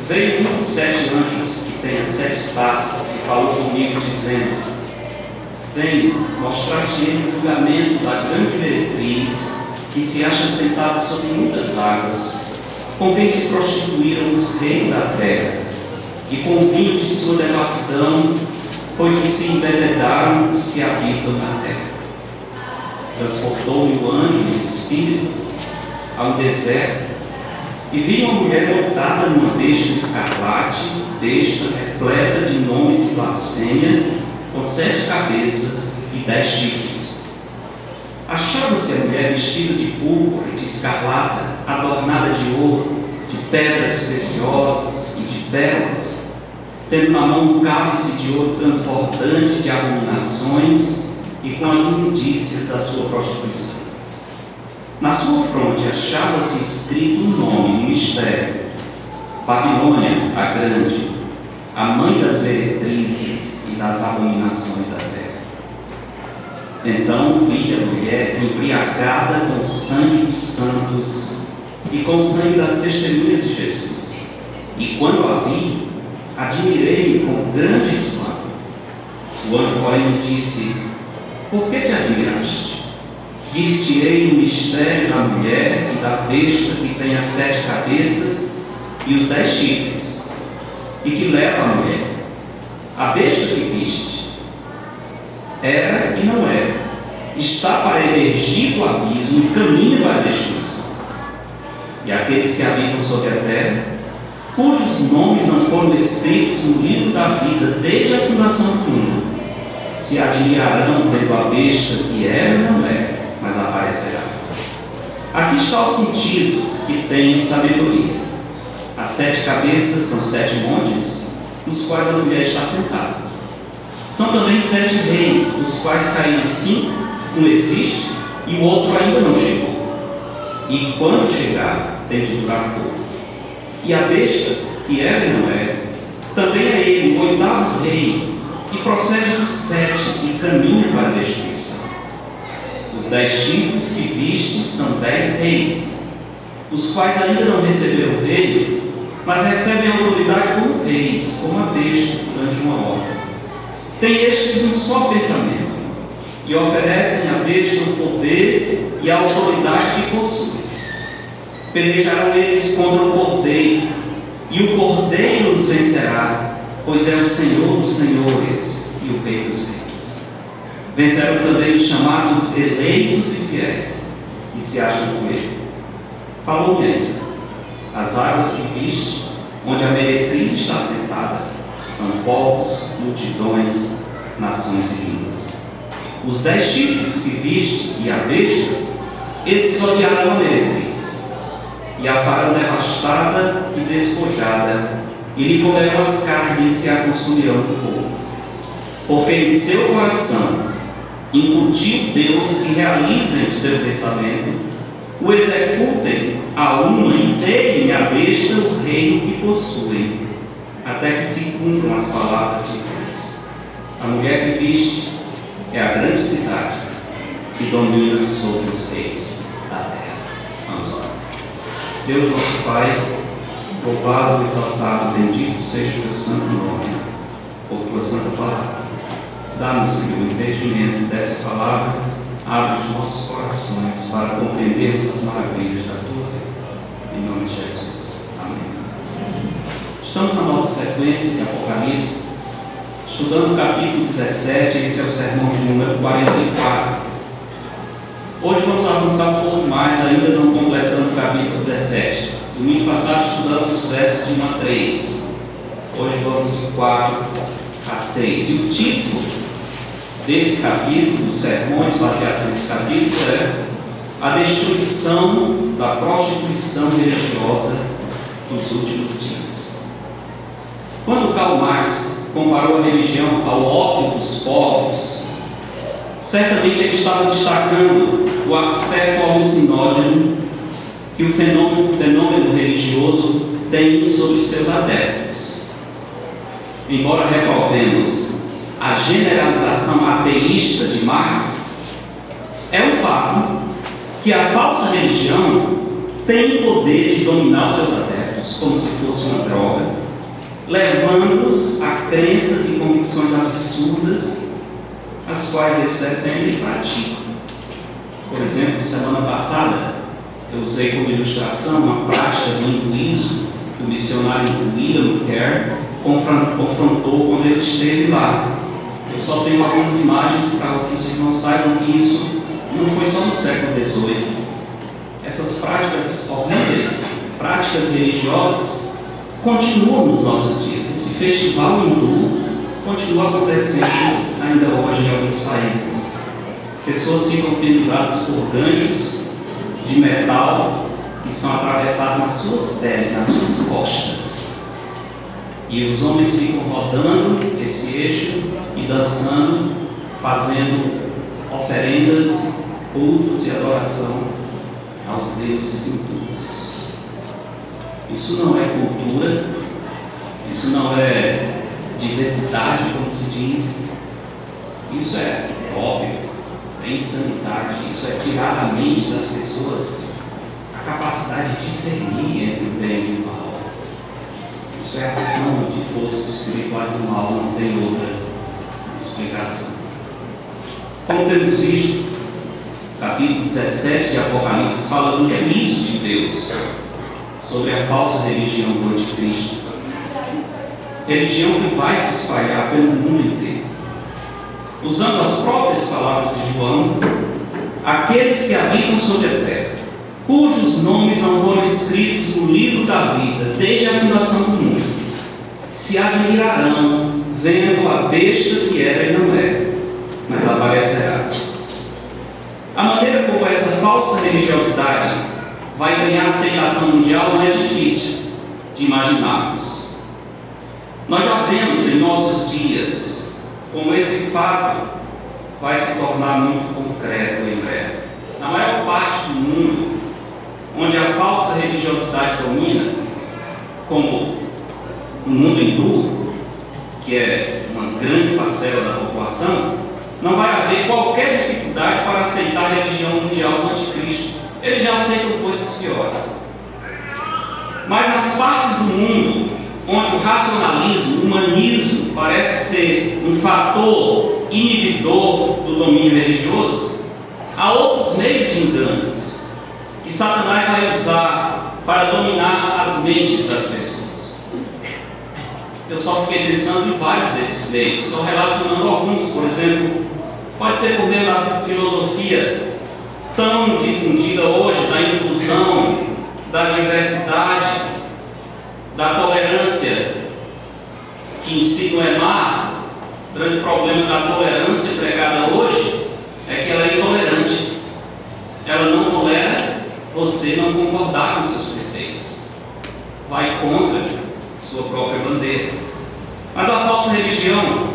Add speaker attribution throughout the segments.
Speaker 1: Veio um dos 7 anjos que tem as 7 taças e falou comigo, dizendo: venho mostrar-te-ei o julgamento da grande meretriz que se acha sentada sobre muitas águas, com quem se prostituíram os reis da terra, e com o vinho de sua devassidão foi que se embebedaram os que habitam na terra. Transportou-me o anjo em espírito ao deserto, e vi uma mulher montada numa besta escarlate, besta repleta de nomes de blasfêmia, com 7 cabeças e 10 chifres. Achava-se a mulher vestida de púrpura e de escarlata, adornada de ouro, de pedras preciosas e de pérolas, tendo na mão um cálice de ouro transbordante de abominações e com as imundícias da sua prostituição. Na sua fronte achava-se escrito um nome, um mistério: Babilônia, a Grande, a mãe das meretrizes e das abominações da terra. Então vi a mulher embriagada com o sangue dos santos e com o sangue das testemunhas de Jesus. E quando a vi, admirei-me com grande espanto. O anjo, porém, me disse: por que te admiraste? Dir-te-ei o mistério da mulher e da besta que tem as 7 cabeças e os 10 chifres, e que leva a mulher. A besta que viste era e não era, está para emergir do abismo e caminha para a destruição. E aqueles que habitam sobre a terra, cujos nomes não foram escritos no livro da vida desde a fundação do mundo, se admirarão vendo a besta que era e não é, mas aparecerá. Aqui está o sentido que tem sabedoria. As 7 cabeças são 7 montes, nos quais a mulher está sentada. São também 7 reis, dos quais caíram 5, um existe e o outro ainda não chegou. E quando chegar, tem de durar pouco. E a besta, que era e não é, também é ele, o 8º rei, que procede dos 7 e caminha para a destruição. Os 10 chifres que viste são 10 reis, os quais ainda não receberam o reino, mas recebem autoridade como reis, como a besta durante uma hora. Tem estes um só pensamento, e oferecem à besta o poder e a autoridade que possuem. Pelejarão eles contra o cordeiro, e o cordeiro os vencerá, pois é o Senhor dos senhores e o Rei dos reis. Venceram também os chamados eleitos e fiéis, que se acham com ele. Falou-me ainda: as águas que viste, onde a meretriz está sentada, são povos, multidões, nações e línguas. Os 10 chifres que viste e a besta, esses odiarão a meretriz, e a farão devastada e despojada, e lhe comerão as carnes e a consumirão no fogo. Porque em seu coração incutiu Deus que realizem o seu pensamento, o executem a uma e deem à besta o reino que possuem, até que se cumpram as palavras de Deus. A mulher que viste é a grande cidade que domina sobre os reis da terra. Vamos lá. Deus nosso Pai, louvado, exaltado, bendito seja o teu santo nome, por tua santa palavra. Dá-nos, Senhor, o entendimento dessa palavra, abre os nossos corações para compreendermos as maravilhas da tua lei. Em nome de Jesus. Amém. Estamos na nossa sequência de Apocalipse, estudando o capítulo 17, esse é o sermão de número 44. Hoje vamos avançar um pouco mais, ainda não completando o capítulo 17. Domingo passado estudamos os versos de 1 a 3. Hoje vamos de 4 a 6. E o título desse capítulo, dos sermões baseados nesse capítulo, é a destruição da prostituição religiosa dos últimos dias. Quando Karl Marx comparou a religião ao ópio dos povos, certamente ele estava destacando o aspecto alucinógeno que o fenômeno religioso tem sobre seus adeptos. Embora reprovemos a generalização ateísta de Marx, é um fato que a falsa religião tem o poder de dominar os seus adeptos. certos, como se fosse uma droga, levando-os a crenças e convicções absurdas, as quais eles defendem e praticam. Por exemplo, semana passada, eu usei como ilustração uma prática do hinduísmo que o missionário William Carey confrontou quando ele esteve lá. Eu só tenho algumas imagens para que os irmãos saibam que isso não foi só no século XVIII. Essas práticas horríveis, práticas religiosas, continuam nos nossos dias. Esse festival hindu continua acontecendo ainda hoje em alguns países. Pessoas ficam penduradas por ganchos de metal que são atravessados nas suas peles, nas suas costas. E os homens ficam rodando esse eixo e dançando, fazendo oferendas, cultos e adoração aos deuses hindus. Isso não é cultura, isso não é diversidade, como se diz. Isso é óbvio, é insanidade. Isso é tirar da mente das pessoas a capacidade de discernir entre o bem e o mal. Isso é ação de forças espirituais do mal, não tem outra explicação. Como temos visto, capítulo 17 de Apocalipse fala do juízo de Deus sobre a falsa religião do anticristo. Religião que vai se espalhar pelo mundo inteiro. Usando as próprias palavras de João, aqueles que habitam sobre a terra, cujos nomes não foram escritos no livro da vida desde a fundação do mundo, se admirarão vendo a besta que era e não é, mas aparecerá. A maneira como essa falsa religiosidade vai ganhar aceitação mundial não é difícil de imaginarmos. Nós já vemos em nossos dias como esse fato vai se tornar muito concreto em breve. Na maior parte do mundo, onde a falsa religiosidade domina, como no mundo hindu, que é uma grande parcela da população, não vai haver qualquer dificuldade para aceitar a religião mundial do anticristo. Eles já aceitam coisas piores. Mas nas partes do mundo onde o racionalismo, o humanismo parece ser um fator inibidor do domínio religioso, há outros meios de enganos que Satanás vai usar para dominar as mentes das pessoas. Eu só fiquei pensando em vários desses meios, só relacionando alguns. Por exemplo, pode ser por meio da filosofia tão difundida hoje, da inclusão, da diversidade, da tolerância, que em si não é má. O grande problema da tolerância pregada hoje é que ela é intolerante. Ela não tolera você não concordar com seus preceitos, vai contra sua própria bandeira. Mas a falsa religião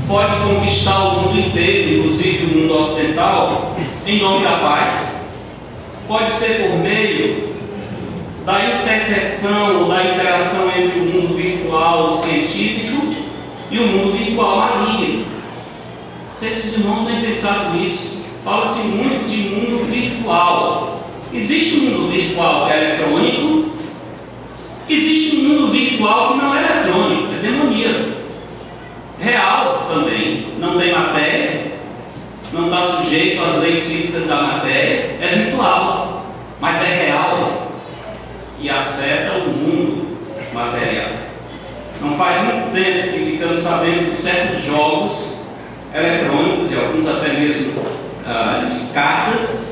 Speaker 1: pode conquistar o mundo inteiro, inclusive o mundo ocidental, em nome da paz. Pode ser por meio da interseção ou da interação entre o mundo virtual científico e o mundo virtual maligno. Não sei se os irmãos têm pensado nisso. Fala-se muito de mundo virtual. Existe um mundo virtual que é eletrônico, existe um mundo virtual que não é eletrônico, é demoníaco. Real também, não tem matéria, não está sujeito às leis físicas da matéria, é virtual, mas é real e afeta o mundo material. Não faz muito tempo que ficamos sabendo de certos jogos eletrônicos e alguns até mesmo de cartas,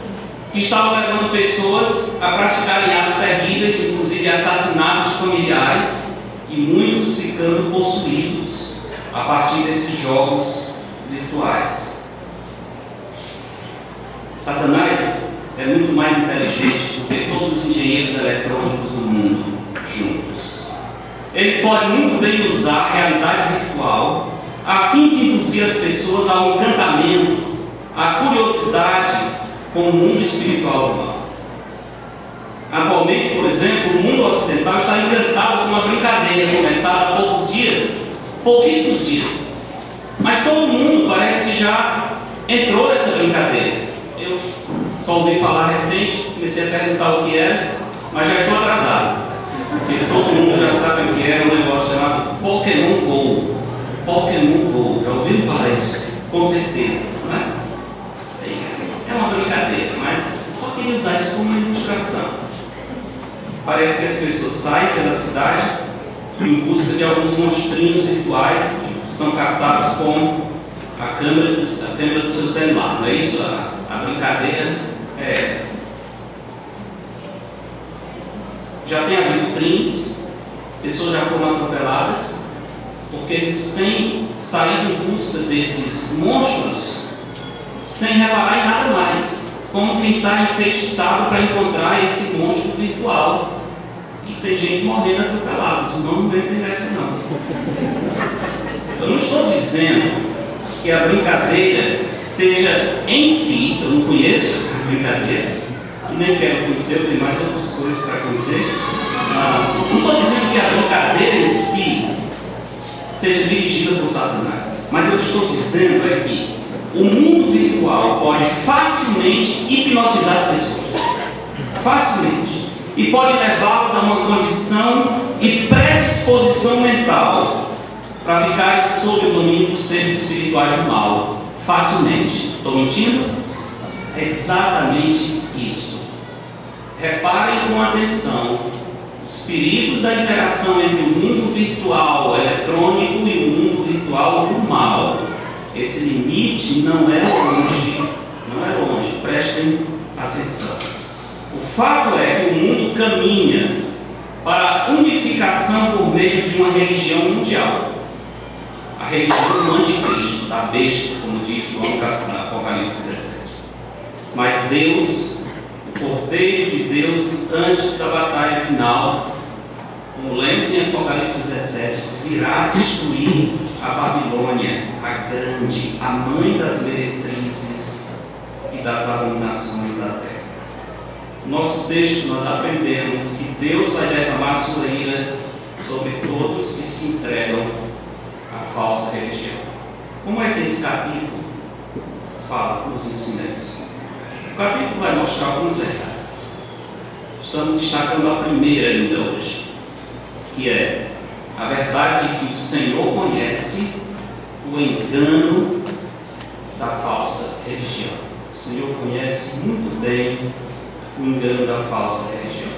Speaker 1: que estavam levando pessoas a praticarem atos terríveis, inclusive assassinatos de familiares, e muitos ficando possuídos a partir desses jogos virtuais. Satanás é muito mais inteligente do que todos os engenheiros eletrônicos do mundo juntos. Ele pode muito bem usar a realidade virtual a fim de induzir as pessoas ao encantamento, à curiosidade com o mundo espiritual do mal. Atualmente, por exemplo, o mundo ocidental está encantado com uma brincadeira começada há pouquíssimos dias. Mas todo mundo parece que já entrou nessa brincadeira. Eu só ouvi falar recente, comecei a perguntar o que era, mas já estou atrasado. Porque todo mundo já sabe o que é um negócio chamado Pokémon Go. Pokémon Go, já ouviram falar isso? Com certeza, não é? É uma brincadeira, mas só queria usar isso como uma ilustração. Parece que as pessoas saem pela cidade em busca de alguns monstrinhos virtuais que são captados com a câmera do seu celular, não é isso? A brincadeira é essa. Já tem havido crimes, pessoas já foram atropeladas, porque eles têm saído em busca desses monstros sem reparar em nada mais, como quem está enfeitiçado para encontrar esse monstro virtual. E tem gente morrendo atropelada, não me interessa não. Eu não estou dizendo que a brincadeira seja em si, eu não conheço a brincadeira, nem quero conhecer, eu tenho mais outras coisas para conhecer. Não estou dizendo que a brincadeira em si seja dirigida por Satanás, mas eu estou dizendo é que o mundo virtual pode facilmente hipnotizar as pessoas, facilmente, e pode levá-las a uma condição e predisposição mental para ficarem sob o domínio dos seres espirituais do mal, facilmente. Estou mentindo? É exatamente isso. Reparem com atenção os perigos da interação entre o mundo virtual eletrônico e o mundo virtual do mal. Esse limite não é longe, prestem atenção. O fato é que o mundo caminha para a unificação por meio de uma religião mundial. A religião do anticristo, da besta, como diz João no Apocalipse 17. Mas Deus, o Cordeiro de Deus, antes da batalha final, como lemos em Apocalipse 17, virá destruir a Babilônia, a grande, a mãe das meretrizes e das abominações da terra. Nosso texto nós aprendemos que Deus vai derramar sua ira sobre todos que se entregam à falsa religião. Como é que esse capítulo nos ensina isso? O capítulo vai mostrar algumas verdades. Estamos destacando a primeira ainda hoje, que é a verdade de que o Senhor conhece o engano da falsa religião. O Senhor conhece muito bem o engano da falsa religião.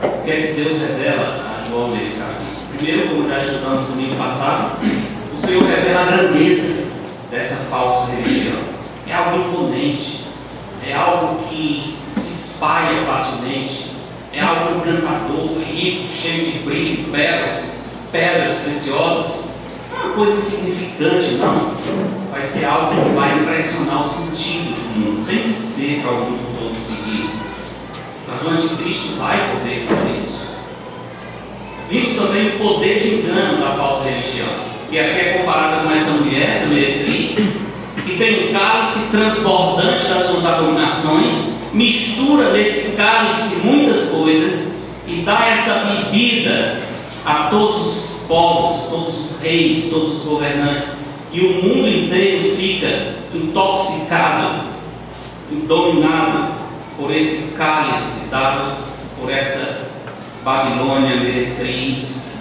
Speaker 1: O que é que Deus revela a João nesse capítulo? Primeiro, como já estudamos no domingo passado, o Senhor revela a grandeza dessa falsa religião. É algo imponente, é algo que se espalha facilmente, é algo encantador, rico, cheio de brilho, pedras preciosas. Não é uma coisa insignificante, não. Vai ser algo que vai impressionar o sentido do mundo. Tem que ser para o mundo todo seguir. Mas o anticristo vai poder fazer isso. Vimos também o poder de engano da falsa religião, que aqui é comparada com essa mulher, essa meretriz, que tem um cálice transbordante das suas abominações, mistura nesse cálice muitas coisas e dá essa bebida a todos os povos, todos os reis, todos os governantes, e o mundo inteiro fica intoxicado, dominado por esse cálice dado por essa Babilônia meretriz,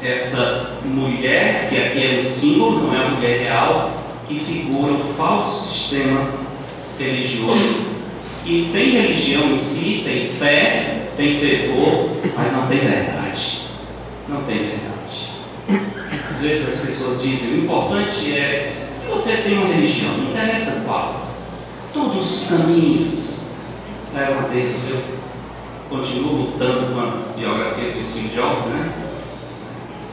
Speaker 1: essa mulher, que aqui é um símbolo, não é uma mulher real, que figura um falso sistema religioso, que tem religião em si, tem fé, tem fervor, mas não tem verdade. Não tem verdade. Às vezes as pessoas dizem, o importante é que você tem uma religião, não interessa qual. Todos os caminhos levam a Deus. Eu continuo lutando com a biografia do Steve Jobs, né?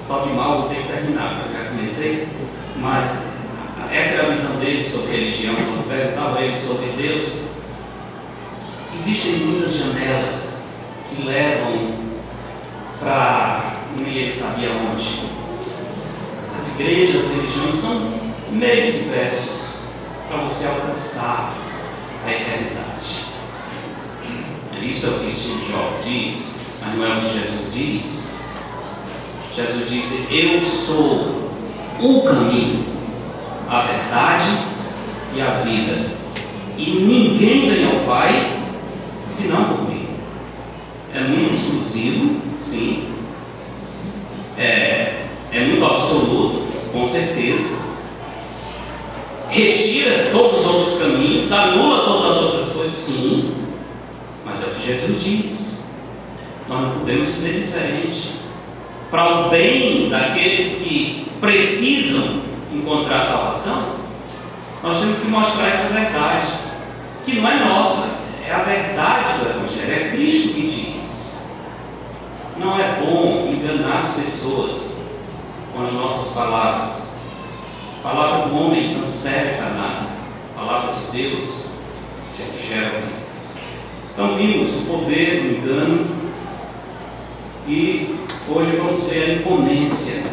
Speaker 1: Só de mal eu tenho terminado, eu já comecei, mas essa era a visão dele sobre religião. Quando perguntava a ele sobre Deus, existem muitas janelas que levam para nem ele sabia onde. As igrejas, as religiões são meios diversos para você alcançar a eternidade. Isso é o que Steve Jobs diz, mas não é o que Jesus diz. Jesus diz: eu sou o caminho, a verdade e a vida, e ninguém vem ao Pai senão por mim. é muito exclusivo, sim, é muito absoluto, com certeza, retira todos os outros caminhos, anula todas as outras coisas, sim, mas é o que Jesus diz. Nós não podemos dizer diferente. Para o bem daqueles que precisam encontrar salvação, nós temos que mostrar essa verdade, que não é nossa, é a verdade do Evangelho, é Cristo que diz. Não é bom enganar as pessoas com as nossas palavras. A palavra do homem não serve para nada, a palavra de Deus é que gera o bem. Então vimos o poder do engano e hoje vamos ver a imponência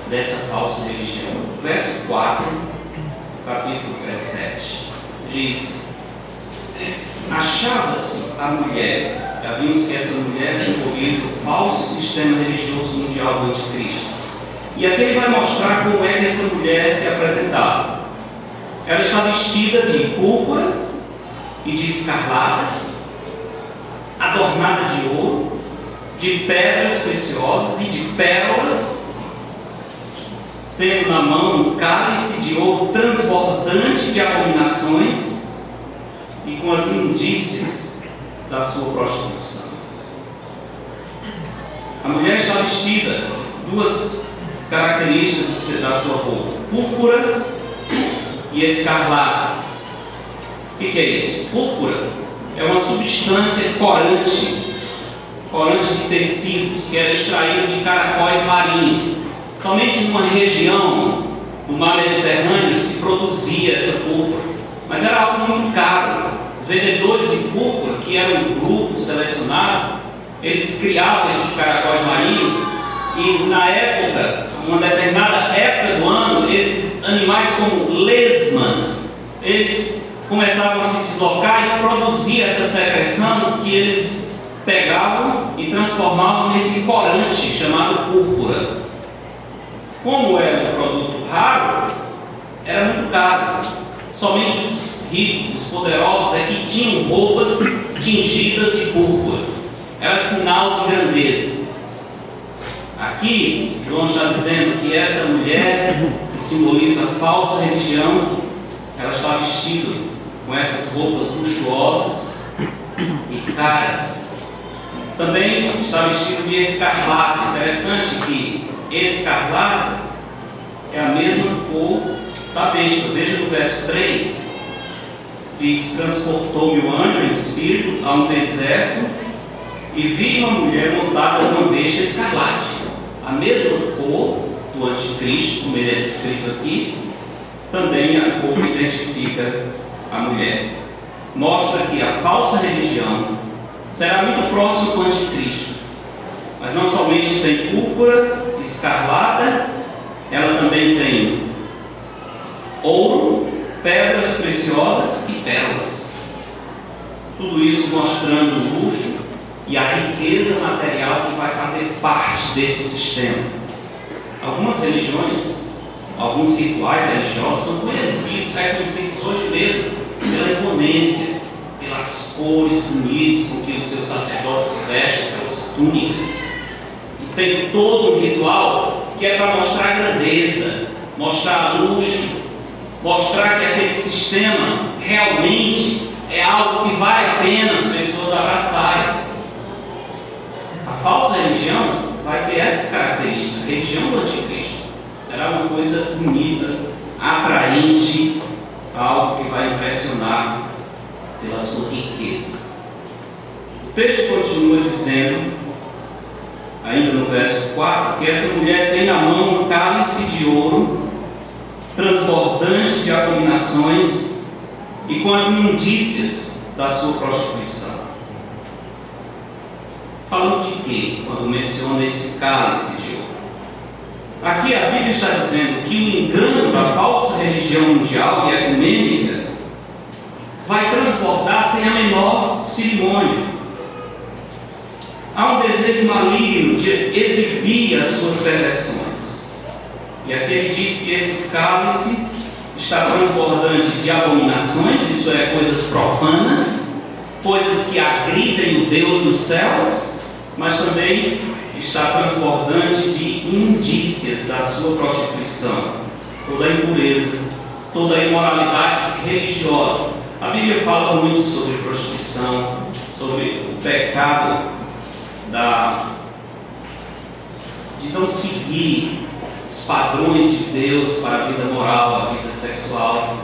Speaker 1: dessa falsa religião. Verso 4, capítulo 17, diz: achava-se a mulher, já vimos que essa mulher simboliza o falso sistema religioso mundial do anticristo. E aqui ele vai mostrar como é que essa mulher se apresentava. Ela está vestida de púrpura e de escarlata, adornada de ouro, de pedras preciosas e de pérolas, tendo na mão um cálice de ouro transbordante de abominações e com as imundícias da sua prostituição. A mulher está vestida, duas características da sua roupa: púrpura e escarlata. O que é isso? Púrpura é uma substância corante de tecidos que era extraída de caracóis marinhos. Somente numa região do mar Mediterrâneo se produzia essa púrpura, mas era algo muito caro. Os vendedores de púrpura, que eram um grupo selecionado, eles criavam esses caracóis marinhos e na época, uma determinada época do ano, esses animais como lesmas, eles começavam a se deslocar e produzir essa secreção que eles pegavam e transformavam nesse corante chamado púrpura. Como era um produto raro, era muito caro. Somente os ricos, os poderosos é que tinham roupas tingidas de púrpura. Era sinal de grandeza. Aqui, João está dizendo que essa mulher, que simboliza a falsa religião, ela está vestida com essas roupas luxuosas e caras. Também está vestido de escarlata. Interessante que escarlata é a mesma cor da besta. Veja no verso 3, diz: transportou-me o anjo em espírito a um deserto e vi uma mulher montada numa besta escarlate. A mesma cor do anticristo, como ele é descrito aqui, também a cor que identifica a mulher. Mostra que a falsa religião será muito próximo do anticristo, mas não somente tem púrpura, escarlata, ela também tem ouro, pedras preciosas e pérolas. Tudo isso mostrando o luxo e a riqueza material que vai fazer parte desse sistema. Algumas religiões, alguns rituais religiosos são conhecidos, reconhecidos hoje mesmo pela imponência, pelas cores bonitas com que os seus sacerdotes se vestem, pelas túnicas. E tem todo um ritual que é para mostrar grandeza, mostrar luxo, mostrar que aquele sistema realmente é algo que vale a pena as pessoas abraçarem. A falsa religião vai ter essas características. A religião do anticristo será uma coisa bonita, atraente, algo que vai impressionar pela sua riqueza. O texto continua dizendo, ainda no verso 4, que essa mulher tem na mão um cálice de ouro transbordante de abominações e com as imundícias da sua prostituição. Falando de quê quando menciona esse cálice de ouro? Aqui a Bíblia está dizendo que o engano da falsa religião mundial e ecumênica vai transbordar sem a menor cerimônia. Há um desejo maligno de exibir as suas perversões. E aqui ele diz que esse cálice está transbordante de abominações, isso é, coisas profanas, coisas que agridem o Deus dos céus, mas também está transbordante de indícias da sua prostituição, toda a impureza, toda a imoralidade religiosa. A Bíblia fala muito sobre prostituição, sobre o pecado de não seguir os padrões de Deus para a vida moral, a vida sexual.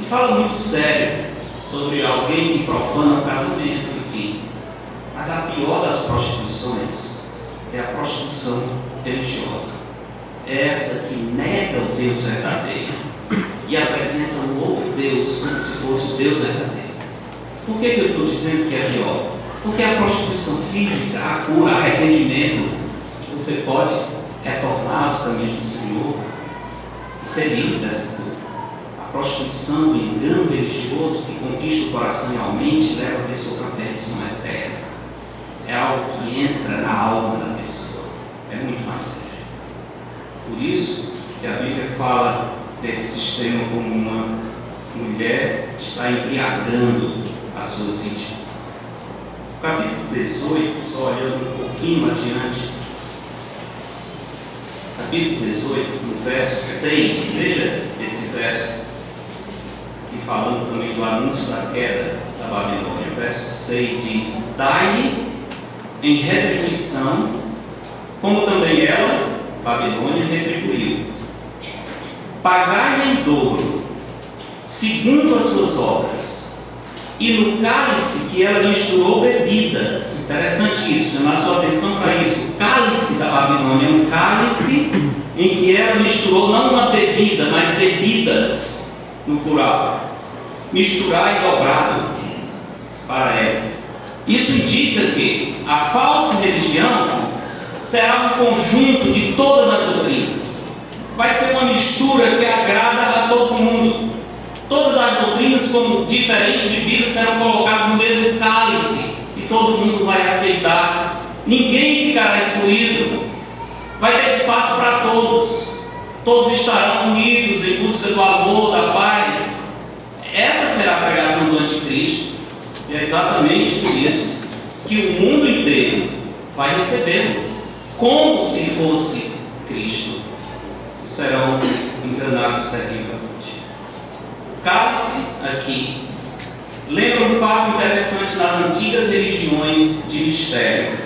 Speaker 1: E fala muito sério sobre alguém que profana o casamento, enfim. Mas a pior das prostituições é a prostituição religiosa. É essa que nega o Deus verdadeiro e apresenta um outro Deus como se fosse o Deus verdadeiro. Por que eu estou dizendo que é pior? Porque a prostituição física, a cura, arrependimento, você pode retornar aos caminhos do Senhor e ser livre dessa cura. A prostituição, o engano religioso que conquista o coração e a mente leva a pessoa para a perdição eterna. É algo que entra na alma da pessoa. É muito mais sério. Por isso que a Bíblia fala desse sistema como uma mulher que está embriagando as suas vítimas. Capítulo 18, só olhando um pouquinho adiante, capítulo 18, no verso 6, veja esse verso, e falando também do anúncio da queda da Babilônia. Verso 6 diz: dai-lhe em retribuição, como também ela, Babilônia, retribuiu. Pagai-lhe em dobro, segundo as suas obras. E no cálice que ela misturou bebidas. Interessante isso, chamar sua atenção para isso. O cálice da Babilônia é um cálice em que ela misturou não uma bebida, mas bebidas, no plural. Misturar e dobrado para ela. Isso indica que a falsa religião será um conjunto de todas as doutrinas. Vai ser uma mistura que agrada a todo mundo. Todas as doutrinas, como diferentes bebidas, serão colocadas no mesmo cálice e todo mundo vai aceitar. Ninguém ficará excluído. Vai ter espaço para todos. Todos estarão unidos em busca do amor, da paz. Essa será a pregação do anticristo. E é exatamente por isso que o mundo inteiro vai recebê-lo como se fosse Cristo. Serão enganados terrivelmente. O cálice aqui lembra um fato interessante nas antigas religiões de mistério.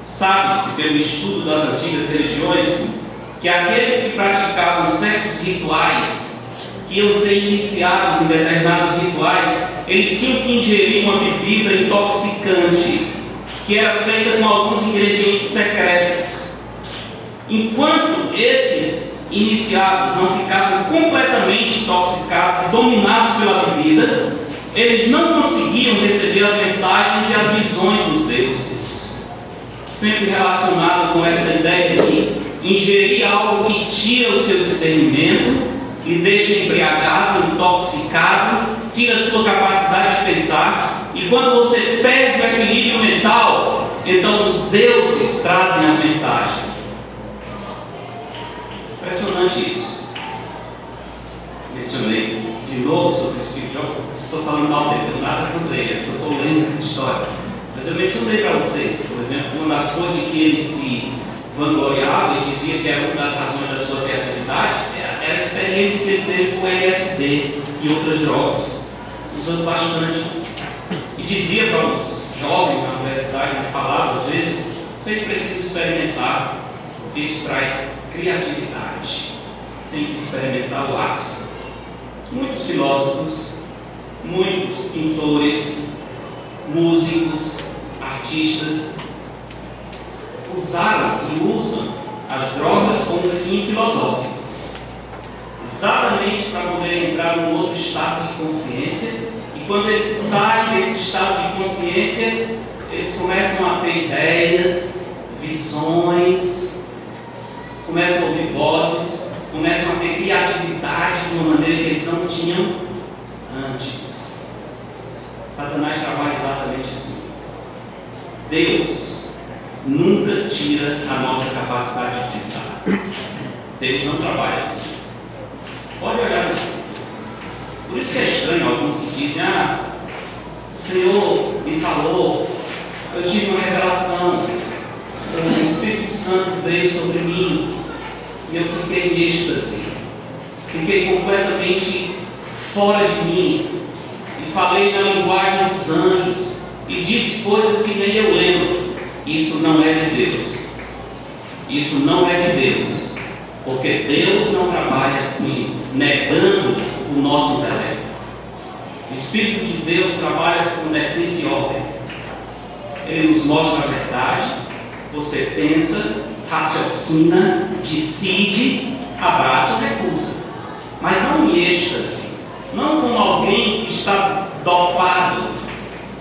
Speaker 1: Sabe-se pelo estudo das antigas religiões que aqueles que praticavam certos rituais, que iam ser iniciados em determinados rituais, eles tinham que ingerir uma bebida intoxicante, que era feita com alguns ingredientes secretos. Enquanto esses iniciados não ficavam completamente intoxicados, dominados pela bebida, eles não conseguiam receber as mensagens e as visões dos deuses. Sempre relacionado com essa ideia de ingerir algo que tira o seu discernimento, lhe deixa embriagado, intoxicado, tira a sua capacidade de pensar, e quando você perde o equilíbrio mental, então os deuses trazem as mensagens. Impressionante isso. Mencionei de novo sobre Steve Jobs. Estou falando mal dele, não tenho nada contra ele, eu estou lendo a história. Mas eu mencionei para vocês, por exemplo, uma das coisas que ele se vangloriava e dizia que era uma das razões da sua criatividade era a experiência que ele teve com LSD e outras drogas, usando bastante. E dizia para os jovens na universidade, ele falava às vezes: vocês precisam experimentar, porque isso traz criatividade. Tem que experimentar o ácido. Muitos filósofos, muitos pintores, músicos, artistas usaram e usam as drogas como fim filosófico, exatamente para poder entrar num outro estado de consciência. E quando eles saem desse estado de consciência, eles começam a ter ideias, visões, começam a ouvir vozes, começam a ter criatividade de uma maneira que eles não tinham antes. Satanás trabalha exatamente assim. Deus nunca tira a nossa capacidade de pensar. Deus não trabalha assim. Pode olhar assim. Por isso que é estranho alguns que dizem: o Senhor me falou, eu tive uma revelação, o Espírito Santo veio sobre mim e eu fiquei em êxtase, fiquei completamente fora de mim e falei na linguagem dos anjos e disse coisas que nem eu lembro. Isso não é de Deus. Isso não é de Deus, porque Deus não trabalha assim, negando o nosso intelecto. O Espírito de Deus trabalha com decência e ordem. Ele nos mostra a verdade, você pensa, raciocina, decide, abraça ou recusa. Mas não em êxtase, não como alguém que está dopado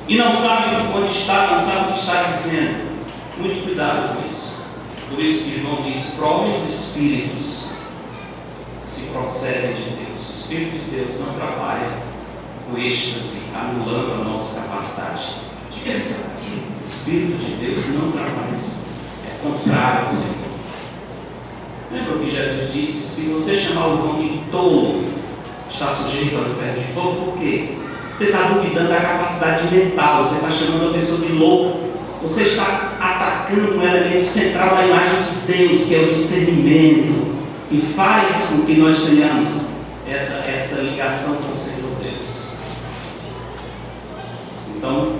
Speaker 1: e não sabe onde está, não sabe o que está dizendo. Muito cuidado com isso. Por isso que João diz: provem os espíritos se procedem de Deus. O Espírito de Deus não trabalha com êxtase, anulando a nossa capacidade de pensar. O Espírito de Deus não trabalha assim. É contrário ao Senhor. Lembra o que Jesus disse? Se você chamar o irmão de tolo, está sujeito ao inferno de fogo. Por quê? Você está duvidando da capacidade mental, você está chamando a pessoa de louco, você está atacando um elemento central da imagem de Deus, que é o discernimento, e faz com que nós tenhamos essa ligação com o Senhor Deus. Então,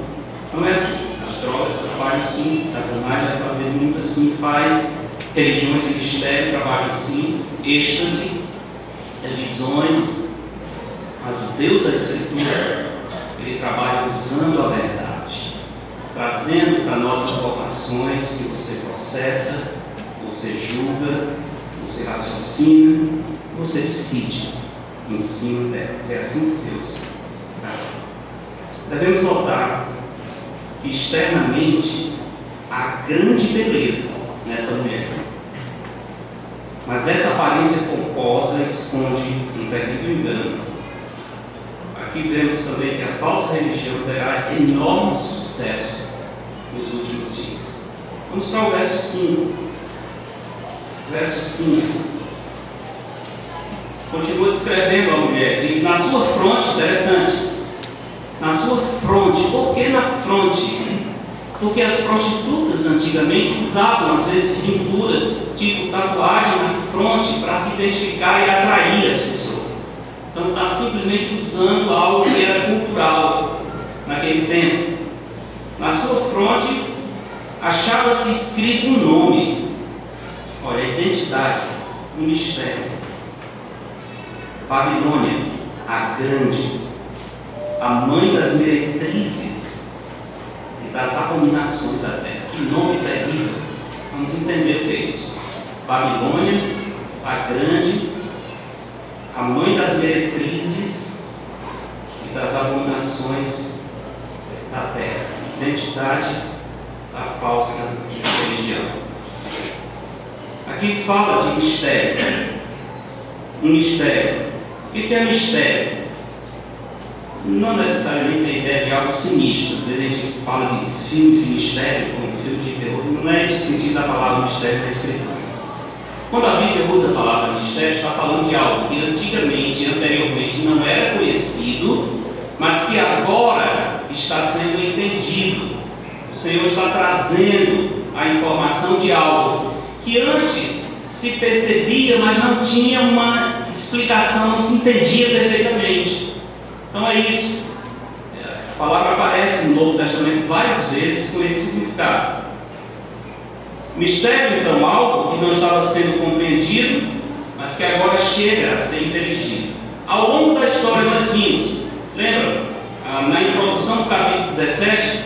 Speaker 1: não é assim. As drogas trabalham sim, Satanás vai fazer muito assim, faz. Religiões de mistério trabalham assim, êxtase, visões. Mas o Deus da Escritura, Ele trabalha usando a verdade, trazendo para nós informações que você processa, você julga, você raciocina, você decide em cima delas. É assim que Deus trabalha. Devemos notar que externamente há grande beleza nessa mulher, mas essa aparência pomposa esconde um terrível engano. Aqui vemos também que a falsa religião terá enorme sucesso nos últimos dias. Vamos para o verso 5. Verso 5. Continua descrevendo a mulher. Diz: na sua fronte, interessante. Na sua fronte. Por que na fronte? Porque as prostitutas antigamente usavam às vezes pinturas, tipo tatuagem na fronte, para se identificar e atrair as pessoas. Então está simplesmente usando algo que era cultural naquele tempo. Na sua fronte achava-se escrito um nome. Olha, a identidade, um mistério. Babilônia, a grande, a mãe das meretrizes e das abominações da terra. Que nome terrível. Vamos entender o que é isso. Babilônia, a grande, a mãe das meretrizes e das abominações da terra. Identidade da falsa religião. Aqui fala de mistério. Um mistério. O que é mistério? Não necessariamente a ideia de algo sinistro. A gente fala de filmes de mistério, como filme de terror. Não é esse o sentido da palavra mistério da Escritura. Quando a Bíblia usa a palavra mistério, está falando de algo que anteriormente não era conhecido, mas que agora está sendo entendido. O Senhor está trazendo a informação de algo que antes se percebia, mas não tinha uma explicação, não se entendia perfeitamente. Então é isso. A palavra aparece no Novo Testamento várias vezes com esse significado. Mistério, então, algo que não estava sendo compreendido, mas que agora chega a ser inteligido. Ao longo da história nós vimos, lembra? Na introdução do capítulo 17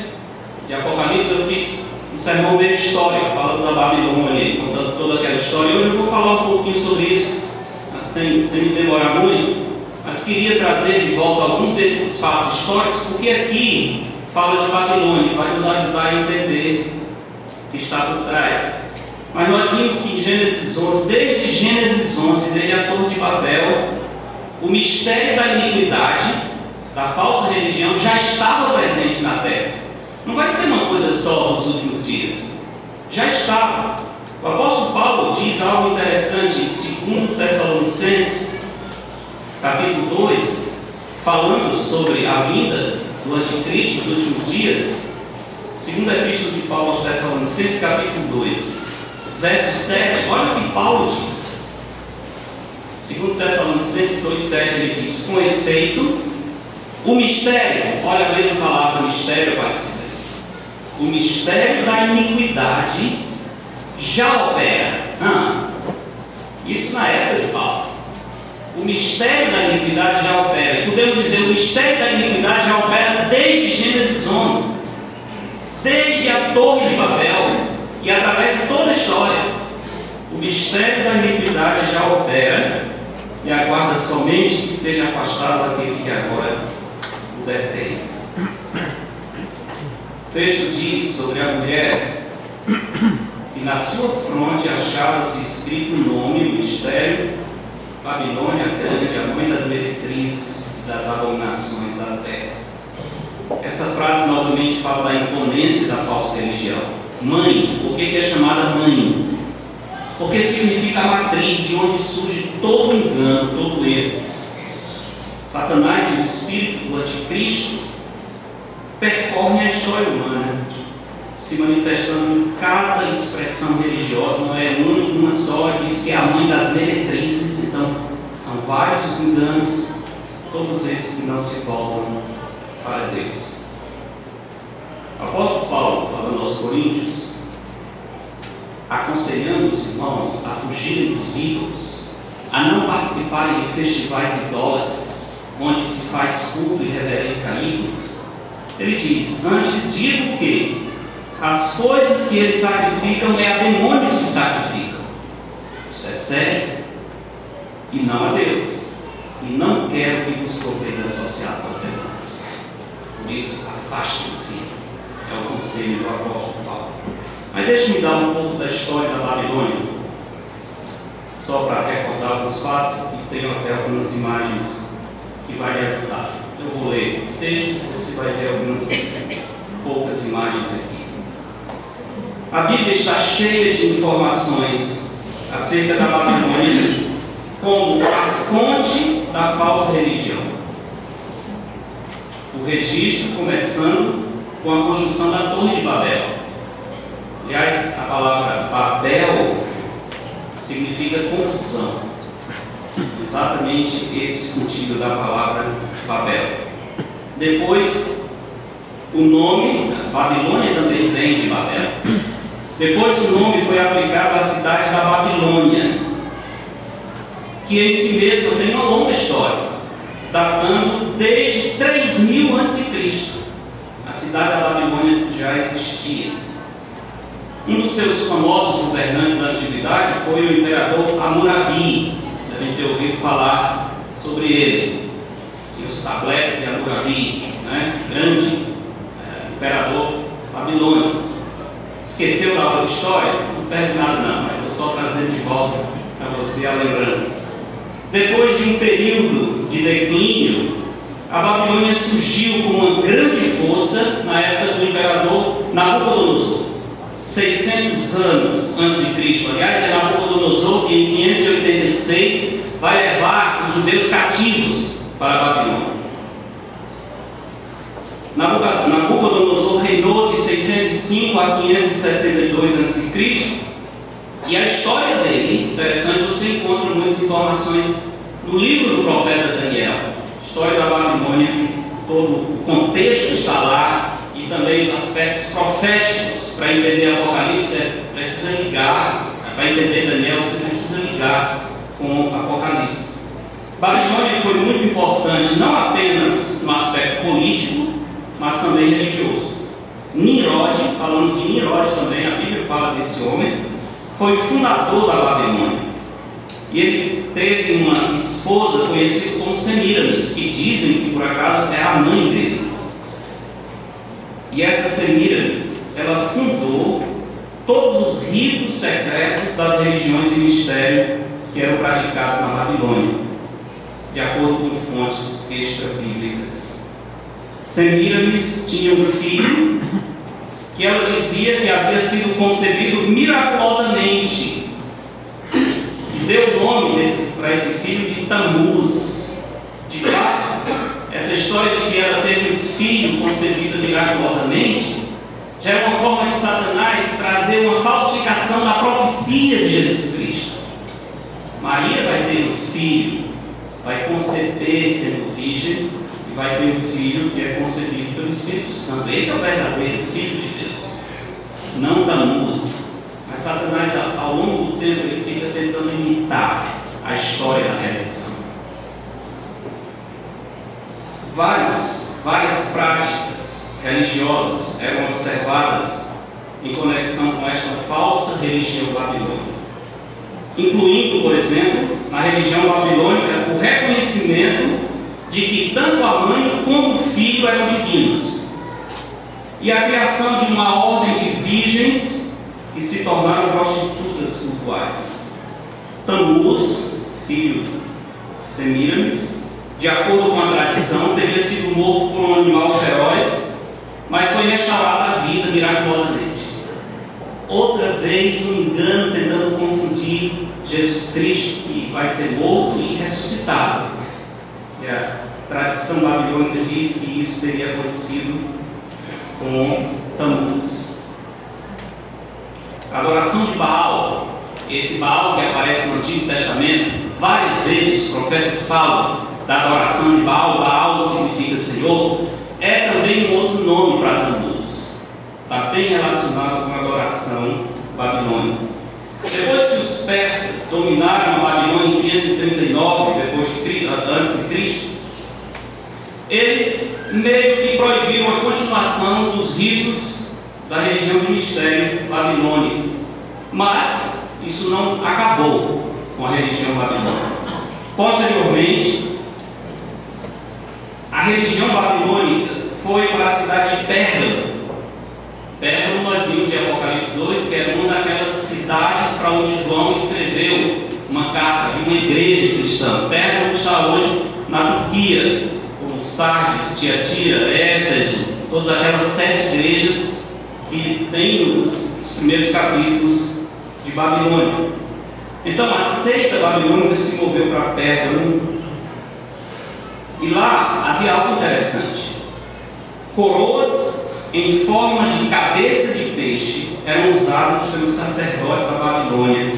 Speaker 1: de Apocalipse, eu fiz um sermão meio história, falando da Babilônia, contando toda aquela história. Hoje eu vou falar um pouquinho sobre isso, sem me demorar muito, mas queria trazer de volta alguns desses fatos históricos, porque aqui fala de Babilônia, vai nos ajudar a entender que está por trás. Mas nós vimos que em Gênesis 11, desde Gênesis 11, desde a Torre de Babel, o mistério da iniquidade, da falsa religião, já estava presente na terra. Não vai ser uma coisa só nos últimos dias. Já estava. O apóstolo Paulo diz algo interessante em 2 Tessalonicenses, capítulo 2, falando sobre a vinda do anticristo dos últimos dias, segunda epístola de Paulo aos Tessalonicenses, capítulo 2, verso 7, olha o que Paulo diz. Segundo Tessalonicenses 2,7, ele diz: com efeito, o mistério, olha a mesma palavra, mistério parecida, o mistério da iniquidade já opera. Isso na época de Paulo. O mistério da iniquidade já opera. Podemos dizer, o mistério da iniquidade já opera desde Gênesis 11, desde a Torre de Babel e através de toda a história. O mistério da iniquidade já opera e aguarda somente que seja afastado aquele que agora o detém. O texto diz sobre a mulher: e na sua fronte achava-se escrito o nome, o mistério, Babilônia grande, a mãe das meretrizes e das abominações da terra. Essa frase novamente fala da imponência da falsa religião. Mãe, por que é chamada mãe? Porque significa a matriz de onde surge todo o engano, todo o erro. Satanás e o espírito do anticristo percorrem a história humana, se manifestando em cada expressão religiosa. Não é uma só, diz que é a mãe das meretrizes. Então, são vários os enganos, todos esses que não se voltam para Deus. O apóstolo Paulo, falando aos Coríntios, aconselhando os irmãos a fugirem dos ídolos, a não participarem de festivais idólatras, onde se faz culto e reverência a ídolos, ele diz: antes digo que as coisas que eles sacrificam é a demônios que sacrificam. Isso é sério, e não a Deus. E não quero que vos torneis associados aos demônios. Por isso, afastem-se. É o conselho do apóstolo Paulo. Mas deixe-me dar um pouco da história da Babilônia, só para recordar alguns fatos, e tenho até algumas imagens que vai lhe ajudar. Eu vou ler o texto, você vai ver algumas poucas imagens aqui. A Bíblia está cheia de informações acerca da Babilônia como a fonte da falsa religião. O registro começando com a construção da Torre de Babel. Aliás, a palavra Babel significa confusão. Exatamente esse o sentido da palavra Babel. Depois, o nome, Babilônia também vem de Babel. Depois o nome foi aplicado à cidade da Babilônia, que em si mesma tem uma longa história, datando desde 3000 a.C. A cidade da Babilônia já existia. Um dos seus famosos governantes da antiguidade foi o imperador Hammurabi. Devem ter ouvido falar sobre ele. Tinha os tabletes de Hammurabi, grande imperador babilônico. Esqueceu da aula de história? Não perde nada não, mas estou só trazendo de volta para você a lembrança. Depois de um período de declínio, a Babilônia surgiu com uma grande força na época do imperador Nabucodonosor. 600 anos antes de Cristo. Aliás, é Nabucodonosor que em 586 vai levar os judeus cativos para a Babilônia. Nabucodonosor reinou de 605 a 562 a.C. E a história dele, interessante, você encontra muitas informações no livro do profeta Daniel. A história da Babilônia, todo o contexto está lá, e também os aspectos proféticos. Para entender Apocalipse, você precisa ligar. Para entender Daniel, você precisa ligar com Apocalipse. Babilônia foi muito importante, não apenas no aspecto político, mas também religioso. Nimrod, falando de Nimrod também, a Bíblia fala desse homem, foi o fundador da Babilônia. E ele teve uma esposa conhecida como Semíramis, que dizem que por acaso é a mãe dele. E essa Semíramis, ela fundou todos os ritos secretos das religiões de mistério que eram praticados na Babilônia, de acordo com fontes extra-bíblicas. Semíramis tinha um filho que ela dizia que havia sido concebido miraculosamente, e deu o nome para esse filho de Tamuz. De fato, essa história história de que ela teve um filho concebido miraculosamente, já é uma forma de Satanás trazer uma falsificação da profecia de Jesus Cristo. Maria vai ter um filho, vai conceber sendo virgem, e vai ter um filho que é concebido pelo Espírito Santo. Esse é o verdadeiro Filho de Deus, não da musa. Mas Satanás, ao longo do tempo, ele fica tentando imitar a história da redenção. Várias práticas religiosas eram observadas em conexão com esta falsa religião babilônica, incluindo, por exemplo, na religião babilônica, o reconhecimento de que tanto a mãe como o filho eram divinos, e a criação de uma ordem de virgens que se tornaram prostitutas cultuais. Tammuz, filho de Semiramis, de acordo com a tradição, teria sido morto por um animal feroz, mas foi restaurado à vida miraculosamente. Outra vez um engano tentando confundir Jesus Cristo, que vai ser morto e ressuscitado. E a tradição babilônica diz que isso teria acontecido com Tammuz. A adoração de Baal, esse Baal que aparece no Antigo Testamento, várias vezes os profetas falam da adoração de Baal. Baal significa Senhor, é também um outro nome para Tammuz. Está bem relacionado com a adoração babilônica. Depois que os persas dominaram a Babilônia em 539 antes de Cristo, eles meio que proibiram a continuação dos ritos da religião do mistério babilônico. Mas isso não acabou com a religião babilônica. Posteriormente, a religião babilônica foi para a cidade de Pérgamo. Pérgamo, nós vimos em Apocalipse 2, que era uma daquelas cidades para onde João escreveu uma carta de uma igreja cristã. Pérgamo está hoje na Turquia, como Sardes, Tiatira, Éfeso, todas aquelas 7 igrejas que tem os primeiros capítulos de Babilônia. Então a seita babilônica se moveu para Pérgamo, e lá havia algo interessante. Coroas em forma de cabeça de peixe eram usadas pelos sacerdotes da Babilônia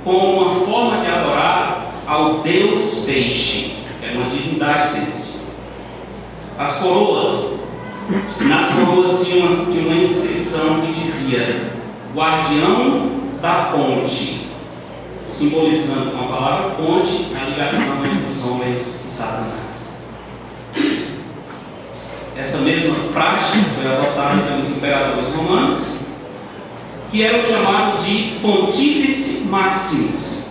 Speaker 1: como uma forma de adorar ao Deus peixe, que era uma divindade deles. Nas coroas tinha uma inscrição que dizia guardião da ponte, simbolizando com a palavra ponte a ligação entre os homens e Satanás. Essa mesma prática foi adotada pelos imperadores romanos, que eram chamados de pontífice máximos,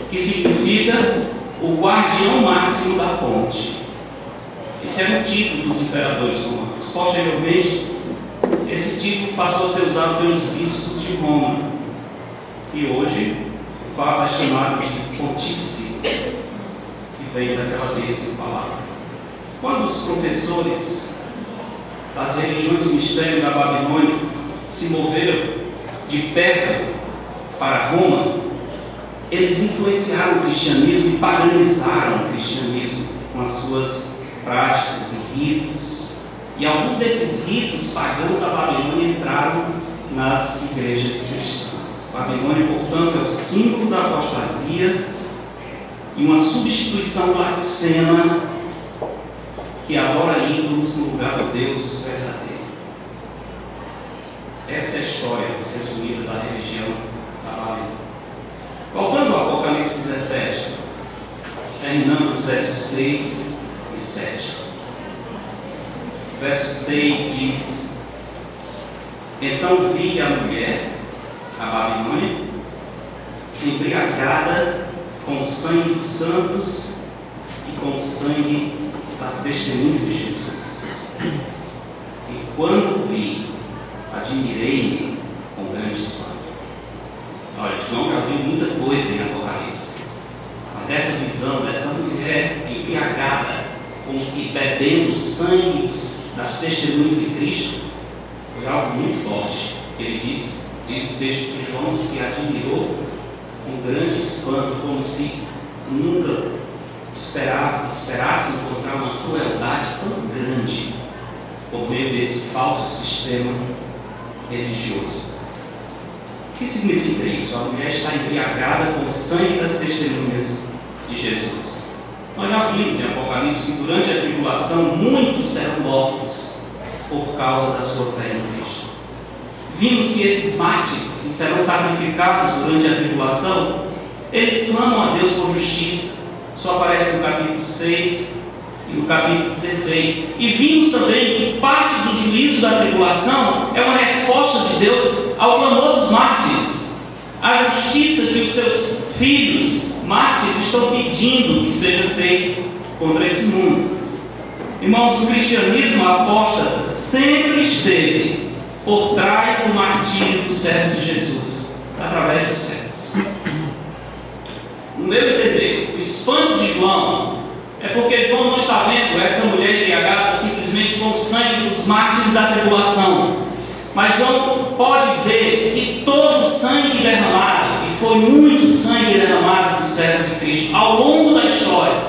Speaker 1: que significa o guardião máximo da ponte. Esse era o título dos imperadores romanos. Posteriormente, esse título passou a ser usado pelos bispos de Roma, e hoje o Papa é chamado de pontífice, que vem daquela mesma palavra. Quando os professores das religiões do mistério da Babilônia se moveram de Pérgamo para Roma, eles influenciaram o cristianismo e paganizaram o cristianismo com as suas práticas e ritos. E alguns desses ritos pagãos da Babilônia entraram nas igrejas cristãs. A Babilônia, portanto, é o símbolo da apostasia e uma substituição blasfema que adora ídolos no lugar do Deus verdadeiro. Essa é a história resumida da religião da Babilônia. Voltando ao Apocalipse 17, terminando os versos 6 e 7. Verso 6 diz: então vi a mulher, a Babilônia, embriagada com o sangue dos santos e com o sangue das testemunhas de Jesus. E quando vi, admirei-me com grande espanto. Olha, João já viu muita coisa em Apocalipse, mas essa visão dessa mulher embriagada, como que bebendo o sangue das testemunhas de Cristo, foi algo muito forte. Ele diz o texto que João se admirou com grande espanto, como se nunca esperasse encontrar uma crueldade tão grande por meio desse falso sistema religioso. O que significa isso? A mulher está embriagada com o sangue das testemunhas de Jesus. Nós já vimos em Apocalipse que durante a tribulação muitos serão mortos por causa da sua fé em Cristo. Vimos que esses mártires que serão sacrificados durante a tribulação, eles clamam a Deus por justiça. Só aparece no capítulo 6 e no capítulo 16. E vimos também que parte do juízo da tribulação é uma resposta de Deus ao clamor dos mártires. A justiça que os seus filhos mártires estão pedindo que seja feita contra esse mundo. Irmãos, o cristianismo apóstata sempre esteve por trás do martírio dos servos de Jesus, através dos séculos. No meu entender, o espanto de João é porque João não está vendo essa mulher embriagada simplesmente com o sangue dos mártires da tribulação, mas João pode ver que todo o sangue derramado, e foi muito sangue derramado dos servos de Cristo ao longo da história,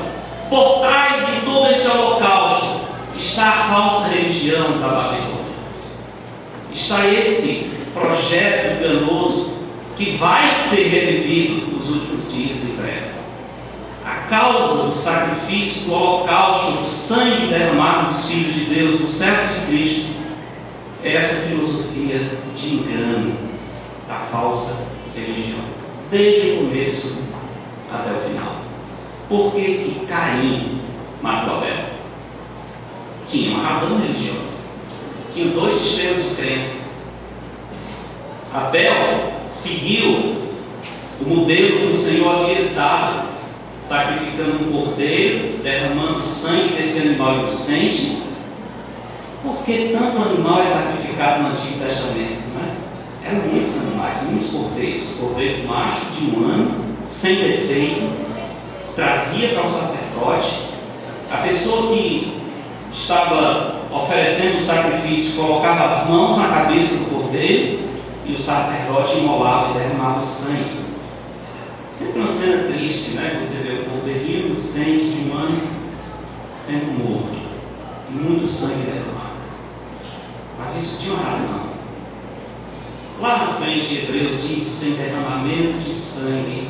Speaker 1: por trás de todo esse holocausto está a falsa religião da Babilônia. Está esse projeto enganoso que vai ser revivido nos últimos dias em breve. A causa do sacrifício, do holocausto, do sangue derramado dos filhos de Deus, dos servos de Cristo, é essa filosofia de engano da falsa religião, desde o começo até o final. Por que que Caim matou Abel? Tinha uma razão religiosa. Tinha dois sistemas de crença. Abel seguiu o modelo que o Senhor havia dado, sacrificando um cordeiro, derramando sangue desse animal inocente. Por que tanto animal é sacrificado no Antigo Testamento? Não é? Eram muitos animais, muitos cordeiros. Cordeiro macho de 1 ano, sem defeito, trazia para o sacerdote. A pessoa que estava oferecendo o sacrifício colocava as mãos na cabeça do cordeiro e o sacerdote imolava e derramava o sangue. Sempre uma cena triste, né? Você vê o cordeirinho inocente de 1 ano sendo morto e muito sangue derramado. Mas isso tinha uma razão. Lá na frente, Hebreus diz: sem derramamento de sangue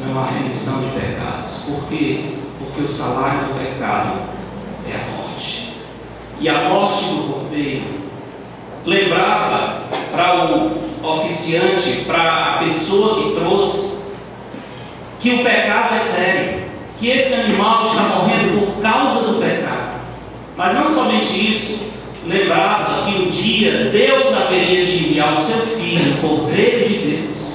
Speaker 1: não há remissão de pecados. Por quê? Porque o salário do pecado é a morte. E a morte do cordeiro lembrava para o oficiante, para a pessoa que trouxe, que o pecado é sério, que esse animal está morrendo por causa do pecado. Mas não somente isso, lembrava que um dia Deus haveria de enviar o seu Filho, o Cordeiro de Deus,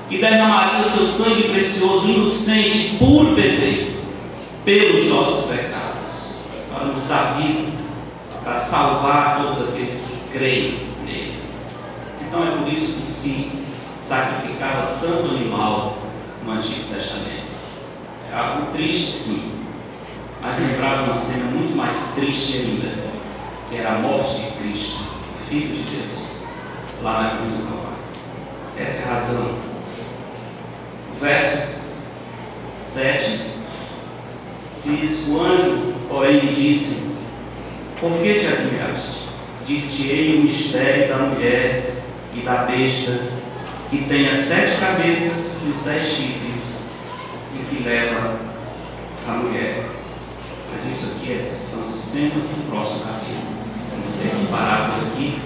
Speaker 1: que derramaria o seu sangue precioso, inocente, puro e perfeito, pelos nossos pecados, para nos dar vida, para salvar todos aqueles que creem nele. Então é por isso que se sacrificava tanto animal no Antigo Testamento. É algo triste, sim, mas lembrava uma cena muito mais triste ainda, que era a morte de Cristo, o Filho de Deus, lá na cruz do Calvário. Essa é a razão. O verso 7 diz: o anjo, porém, me disse: por que te admiraste? Dir-te-ei o mistério da mulher e da besta, que tem as 7 cabeças e os 10 chifres, e que leva a mulher. Mas isso aqui são cenas do próximo capítulo. Vamos ter que parar por aqui,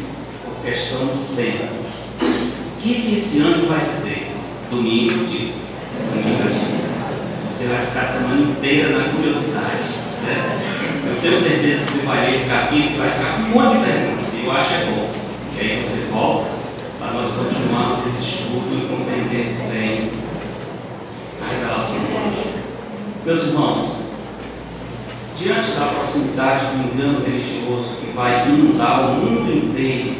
Speaker 1: por questão do tempo. O que esse anjo vai dizer? Domingo eu digo. Você vai ficar a semana inteira na curiosidade, certo? Eu tenho certeza que você vai ler esse capítulo e vai ficar com um monte de perguntas. Eu acho que é bom. E aí você volta para nós continuarmos esse estudo e compreendermos bem a revelação do anjo. Meus irmãos, diante da proximidade do engano religioso que vai inundar o mundo inteiro,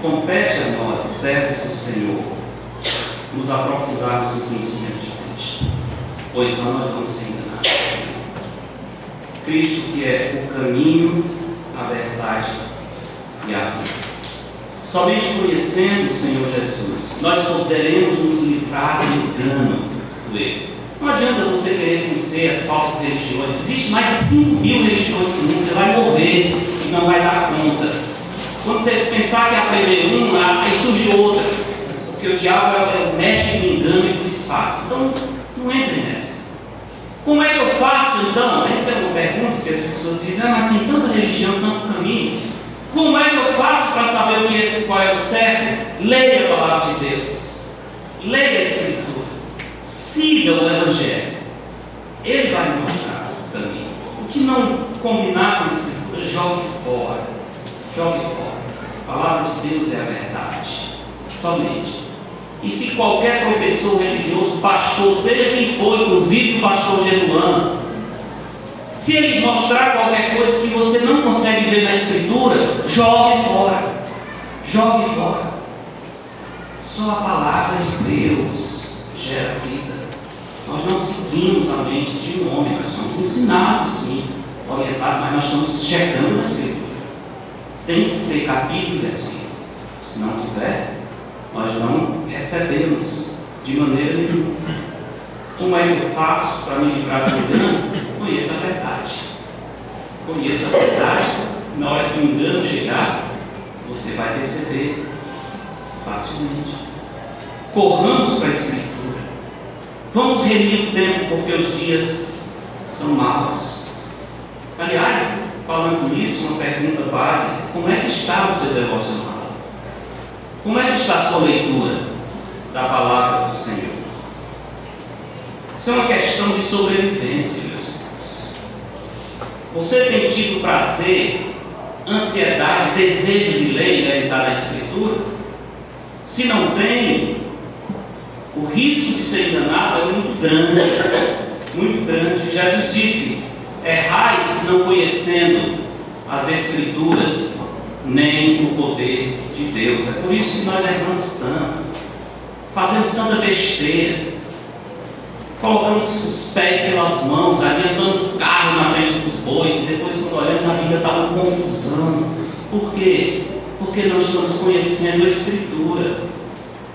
Speaker 1: compete a nós, servos do Senhor, nos aprofundarmos no conhecimento de Cristo, ou então nós vamos ser enganados. Cristo, que é o caminho, a verdade e a vida. Somente conhecendo o Senhor Jesus, nós poderemos nos livrar do engano do erro. Não adianta você querer conhecer as falsas religiões. Existe mais de 5.000 religiões no mundo. Você vai morrer e não vai dar conta. Quando você pensar que aprender uma, aí surge outra. Porque o diabo é o mestre do engano e do disfarce. Então, não entre nessa. Como é que eu faço então? Essa é uma pergunta que as pessoas dizem, mas tem tanta religião, tanto caminho. Como é que eu faço para saber qual é o certo? Leia a palavra de Deus. Leia a Escritura. Siga o Evangelho. Ele vai me mostrar o caminho. O que não combinar com a Escritura, jogue fora. Jogue fora. A palavra de Deus é a verdade. Somente. E se qualquer professor religioso, pastor, seja quem for, inclusive o pastor Genuano, se ele mostrar qualquer coisa que você não consegue ver na Escritura, jogue fora. Jogue fora. Só a palavra de Deus gera vida. Nós não seguimos a mente de um homem, nós somos ensinados, sim, orientados, mas nós estamos chegando na Escritura. Tem que ter capítulo e versículo. Se não tiver, nós não recebemos de maneira nenhuma. Como é que eu faço para me livrar do engano? Conheça a verdade. Conheça a verdade. Na hora que o engano chegar, você vai perceber facilmente. Corramos para a Escritura. Vamos remir o tempo, porque os dias são maus. Aliás, falando nisso, uma pergunta básica: como é que está o seu devocional? Como é que está a sua leitura da palavra do Senhor? Isso é uma questão de sobrevivência, meus irmãos. Você tem tido prazer, ansiedade, desejo de ler e meditar na Escritura? Se não tem, o risco de ser enganado é muito grande. Muito grande. Jesus disse: errais não conhecendo as Escrituras, nem o poder de Deus. É por isso que nós erramos tanto, fazemos tanta besteira, colocamos os pés pelas mãos, adiantamos o carro na frente dos bois, e depois, quando olhamos, a vida está uma confusão. Por quê? Porque nós estamos conhecendo a Escritura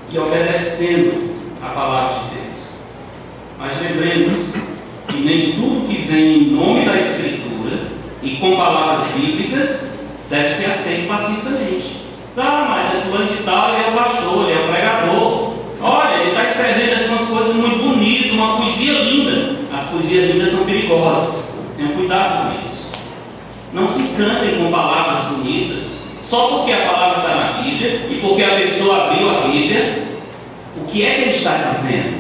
Speaker 1: e obedecendo a palavra de Deus. Mas lembremos que nem tudo que vem em nome da Escritura e com palavras bíblicas deve ser aceito pacificamente. Tá, mas é fulano de tal, ele é o pastor, ele é o pregador. Olha, ele está escrevendo aqui umas coisas muito bonitas, uma poesia linda. As poesias lindas são perigosas. Tenham cuidado com isso. Não se cantem com palavras bonitas, só porque a palavra está na Bíblia e porque a pessoa abriu a Bíblia. O que é que ele está dizendo?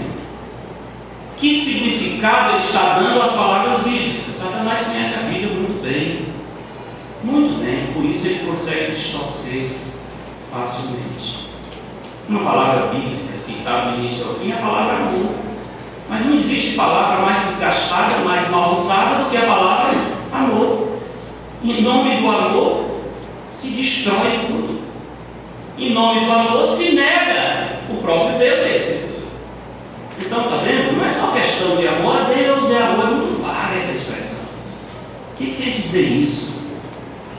Speaker 1: Que significado ele está dando às palavras bíblicas? Satanás conhece a Bíblia muito bem. Muito bem, por isso ele consegue distorcer facilmente. Uma palavra bíblica que está do início ao fim é a palavra amor. Mas não existe palavra mais desgastada, mais mal usada do que a palavra amor. Em nome do amor se destrói tudo. Em nome do amor se nega o próprio Deus e a Escritura. Então, está vendo? Não é só questão de amor a Deus, é amor, é muito vaga essa expressão. O que quer dizer isso?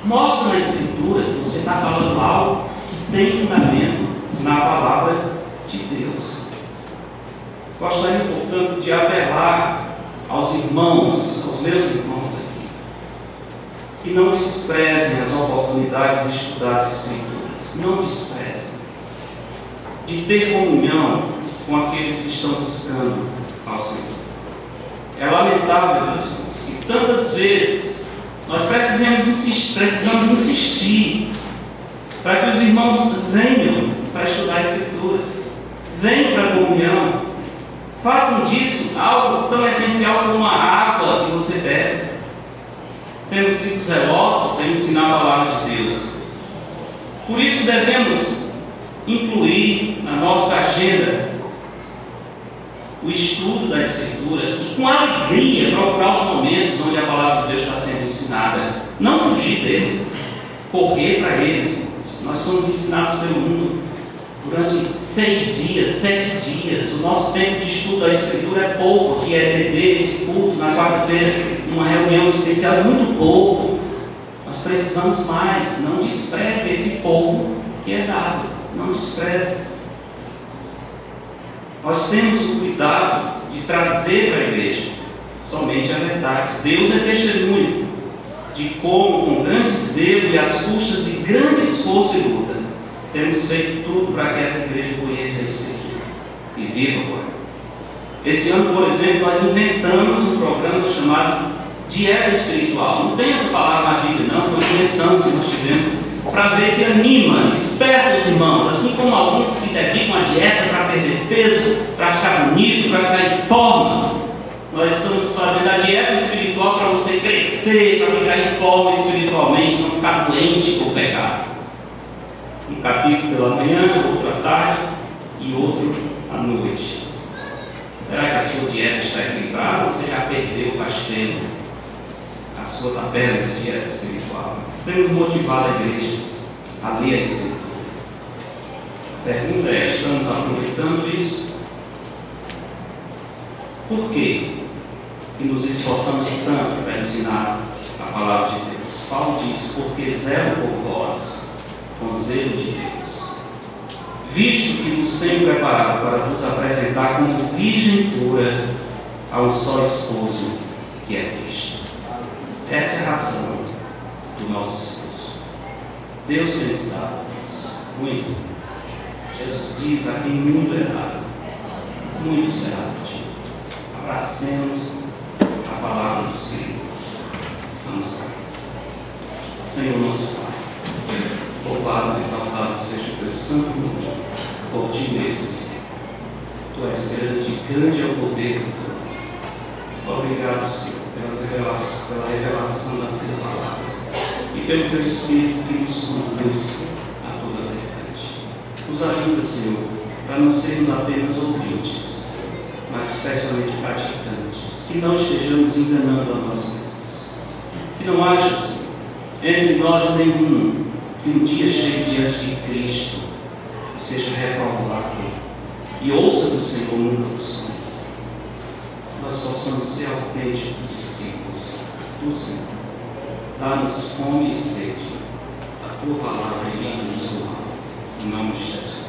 Speaker 1: Mostra na Escritura que você está falando algo que tem fundamento na palavra de Deus. Gostaria, portanto, de apelar aos irmãos, aos meus irmãos aqui, que não desprezem as oportunidades de estudar as Escrituras. Não desprezem. De ter comunhão com aqueles que estão buscando ao Senhor. É lamentável, meus irmãos, que tantas vezes nós precisamos insistir para que os irmãos venham para estudar a Escritura, venham para a comunhão, façam disso algo tão essencial como a água que você bebe. Temos sido zelosos em ensinar a palavra de Deus. Por isso devemos incluir na nossa agenda o estudo da Escritura e com alegria procurar os momentos onde a palavra de Deus está sendo ensinada. Não fugir deles, correr para eles. Nós somos ensinados pelo mundo durante 6 dias, 7 dias. O nosso tempo de estudo da Escritura é pouco, que é atender esse culto na quarta-feira, uma reunião especial, é muito pouco. Nós precisamos mais. Não despreze esse pouco que é dado. Não despreze. Nós temos o cuidado de trazer para a igreja somente a verdade. Deus é testemunho de como, com grande zelo e às custas de grande esforço e luta, temos feito tudo para que essa igreja conheça a Escritura e viva agora. Esse ano, por exemplo, nós inventamos um programa chamado Dieta Espiritual. Não tem essa palavra na Bíblia, não, foi uma invenção que nós tivemos para ver se anima, desperta os irmãos, assim como alguns se dedicam à dieta para perder peso, para ficar bonito, para ficar em forma. Nós estamos fazendo a dieta espiritual para você crescer, para ficar em forma espiritualmente, não ficar doente por pecado. Um capítulo pela manhã, outro à tarde e outro à noite. Será que a sua dieta está equilibrada ou você já perdeu faz tempo a sua tabela de dieta espiritual? Temos motivado a igreja a ler a Escritura. A pergunta é: estamos aproveitando isso? Por quê que nos esforçamos tanto para ensinar a palavra de Deus? Paulo diz: porque zelo por vós, com zelo de Deus, visto que vos tenho preparado para vos apresentar como virgem pura a um só esposo, que é Cristo. Essa é a razão do nosso esposo. Deus tem nos dado muito. Jesus diz: a quem muito é dado, muito será pedido. Abracemos a palavra do Senhor. Vamos lá. Senhor nosso Pai, louvado e exaltado seja o teu santo nome, por ti mesmo, Senhor. Tu és grande, grande é o poder do teu nome. Obrigado, Senhor, pela revelação da tua palavra e pelo teu Espírito que nos conduz a toda a verdade. Nos ajuda, Senhor, para não sermos apenas ouvintes, mas especialmente praticantes, que não estejamos enganando a nós mesmos, que não haja, Senhor, entre nós nenhum que um dia chegue diante de Cristo e seja reprovado e ouça do Senhor nunca vos conheça. Nós possamos ser autênticos discípulos do Senhor. Dá-nos fome e sede, a tua palavra e nos no nome de Jesus.